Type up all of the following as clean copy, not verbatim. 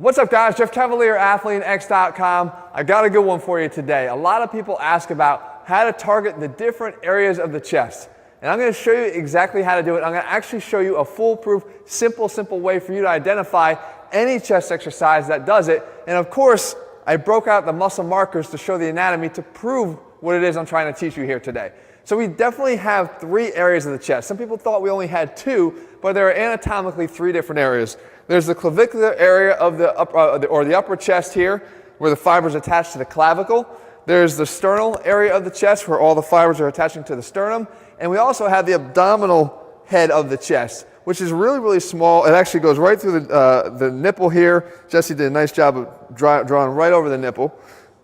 What's up, guys? Jeff Cavalier, AthleanX.com. I got a good one for you today. A lot of people ask about how to target the different areas of the chest. And I'm going to show you exactly how to do it. I'm going to actually show you a foolproof, simple way for you to identify any chest exercise that does it. And of course, I broke out the muscle markers to show the anatomy to prove what it is I'm trying to teach you here today. So we definitely have 3 areas of the chest. Some people thought we only had 2, but there are anatomically 3 different areas. There's the clavicular area of the upper chest here, where the fibers attach to the clavicle. There's the sternal area of the chest, where all the fibers are attaching to the sternum. And we also have the abdominal head of the chest, which is really small. It actually goes right through the nipple here. Jesse did a nice job of drawing right over the nipple.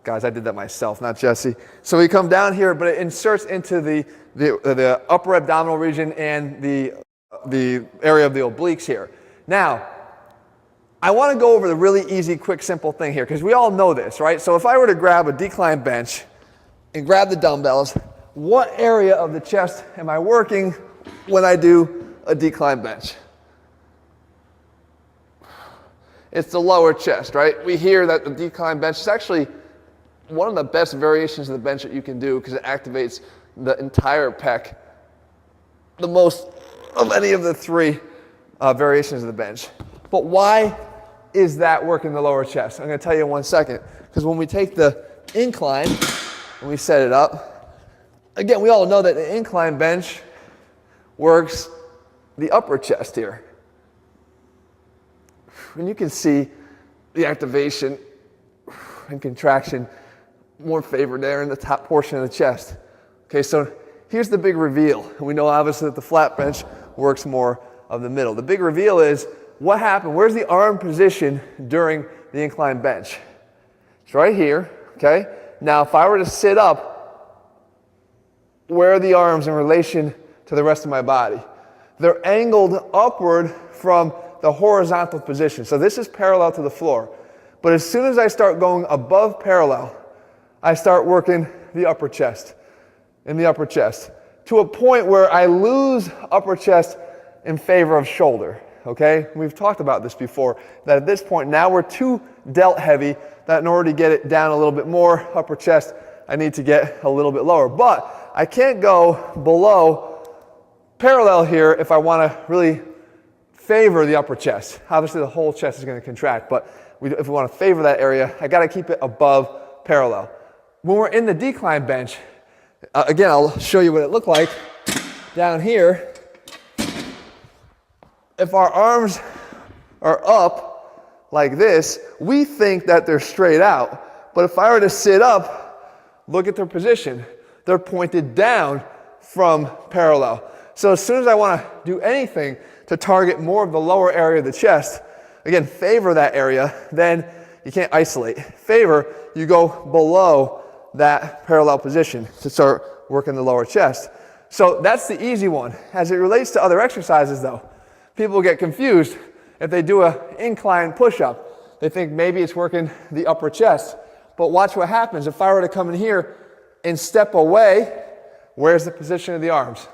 Guys, I did that myself, not Jesse. So we come down here, but it inserts into the upper abdominal region and the area of the obliques here. Now, I want to go over the really easy, quick, simple thing here, because we all know this, right? So if I were to grab a decline bench and grab the dumbbells, what area of the chest am I working when I do a decline bench? It's the lower chest, right? We hear that the decline bench is actually one of the best variations of the bench that you can do because it activates the entire pec, the most of any of the 3 variations of the bench. But why is that working the lower chest? I'm going to tell you in 1 second. Because when we take the incline and we set it up, again, we all know that the incline bench works the upper chest here. And you can see the activation and contraction more favored there in the top portion of the chest. Okay, so here's the big reveal. We know obviously that the flat bench works more of the middle. The big reveal is what happened, where's the arm position during the incline bench? It's right here, okay? Now if I were to sit up, where are the arms in relation to the rest of my body? They're angled upward from the horizontal position. So this is parallel to the floor. But as soon as I start going above parallel, I start working the upper chest, in the upper chest, to a point where I lose upper chest in favor of shoulder, okay? We've talked about this before, that at this point now we're too delt heavy, that in order to get it down a little bit more, upper chest, I need to get a little bit lower. But I can't go below parallel here if I want to really favor the upper chest. Obviously the whole chest is going to contract, but if we want to favor that area, I got to keep it above parallel. When we're in the decline bench, again, I'll show you what it looked like down here. If our arms are up like this, we think that they're straight out. But if I were to sit up, look at their position. They're pointed down from parallel. So as soon as I want to do anything to target more of the lower area of the chest, again, favor that area, then you can't isolate. Favor, you go below that parallel position to start working the lower chest. So that's the easy one. As it relates to other exercises though, people get confused if they do an incline push-up. They think maybe it's working the upper chest. But watch what happens. If I were to come in here and step away, where's the position of the arms?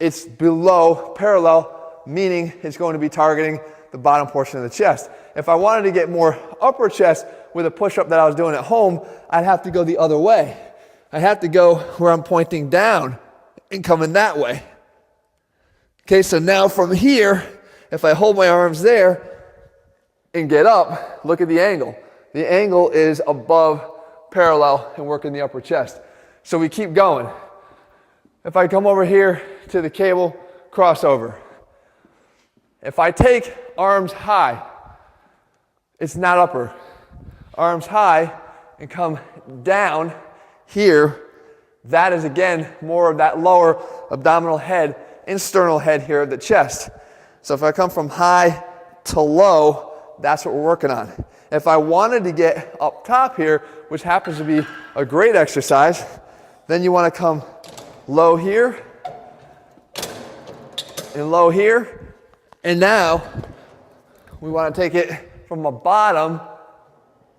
It's below parallel, meaning it's going to be targeting the bottom portion of the chest. If I wanted to get more upper chest with a push-up that I was doing at home, I'd have to go the other way. I have to go where I'm pointing down and coming that way. Okay, so now from here, if I hold my arms there and get up, look at the angle. The angle is above parallel and working the upper chest. So we keep going. If I come over here to the cable crossover, if I take arms high, it's not upper. Arms high and come down here, that is again more of that lower abdominal head and sternal head here of the chest. So if I come from high to low, that's what we're working on. If I wanted to get up top here, which happens to be a great exercise, then you want to come low here and low here. And now we want to take it from the bottom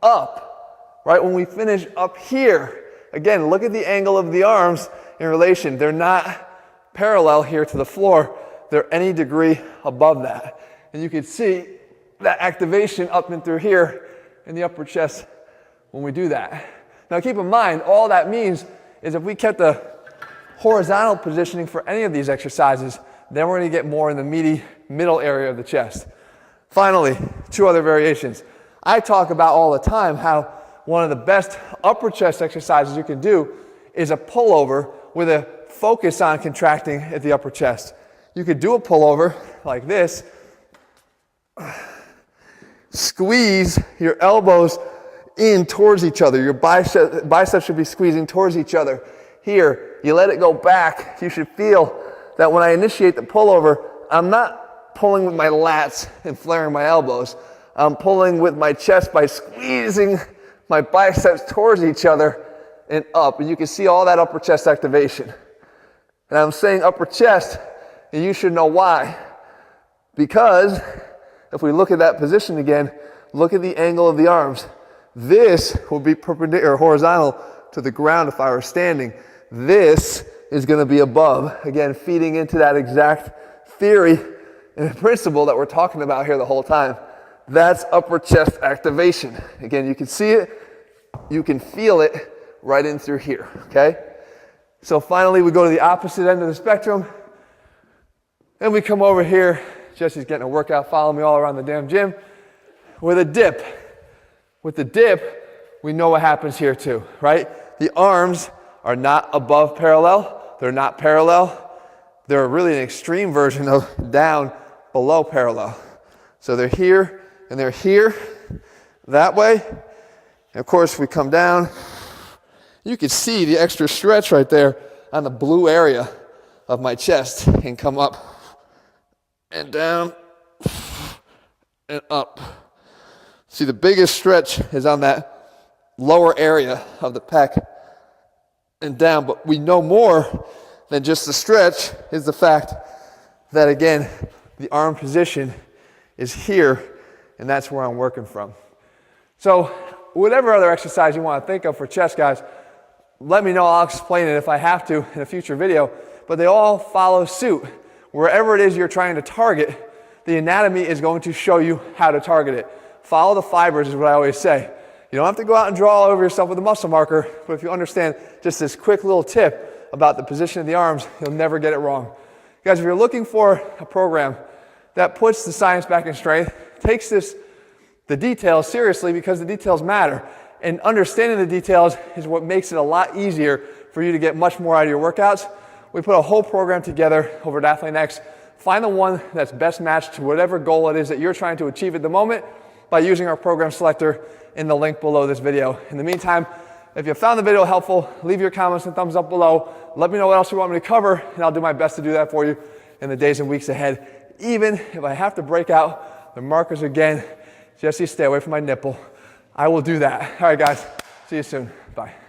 up, right? When we finish up here, again, look at the angle of the arms in relation. They're not parallel here to the floor. They're any degree above that. And you can see that activation up and through here in the upper chest when we do that. Now keep in mind, all that means is if we kept the horizontal positioning for any of these exercises, then we're going to get more in the meaty middle area of the chest. Finally, 2 other variations. I talk about all the time how one of the best upper chest exercises you can do is a pullover with a focus on contracting at the upper chest. You could do a pullover like this. Squeeze your elbows in towards each other. Your biceps should be squeezing towards each other. Here, you let it go back. You should feel that when I initiate the pullover, I'm not pulling with my lats and flaring my elbows. I'm pulling with my chest by squeezing my biceps towards each other and up. And you can see all that upper chest activation. And I'm saying upper chest, and you should know why. Because if we look at that position again, look at the angle of the arms. This will be perpendicular or horizontal to the ground if I were standing. This is going to be above. Again, feeding into that exact theory and principle that we're talking about here the whole time. That's upper chest activation. Again, you can see it, you can feel it right in through here, okay? So finally, we go to the opposite end of the spectrum, and we come over here. Jesse's getting a workout, follow me all around the damn gym, with a dip. With the dip, we know what happens here too, right? The arms are not above parallel, they're not parallel. They're really an extreme version of down below parallel. So they're here and they're here, that way. And of course, we come down. You can see the extra stretch right there on the blue area of my chest and come up and down and up. See, the biggest stretch is on that lower area of the pec and down, but we know more than just the stretch is the fact that, again, the arm position is here, and that's where I'm working from. So whatever other exercise you want to think of for chest, guys, let me know. I'll explain it if I have to in a future video, but they all follow suit. Wherever it is you're trying to target, the anatomy is going to show you how to target it. Follow the fibers is what I always say. You don't have to go out and draw all over yourself with a muscle marker, but if you understand just this quick little tip about the position of the arms, you'll never get it wrong. Guys, if you're looking for a program that puts the science back in strength, takes the details seriously because the details matter, and understanding the details is what makes it a lot easier for you to get much more out of your workouts. We put a whole program together over at AthleanX. Find the one that's best matched to whatever goal it is that you're trying to achieve at the moment by using our program selector in the link below this video. In the meantime, if you found the video helpful, leave your comments and thumbs up below. Let me know what else you want me to cover, and I'll do my best to do that for you in the days and weeks ahead. Even if I have to break out the markers again, Jesse, stay away from my nipple. I will do that. All right, guys. See you soon. Bye.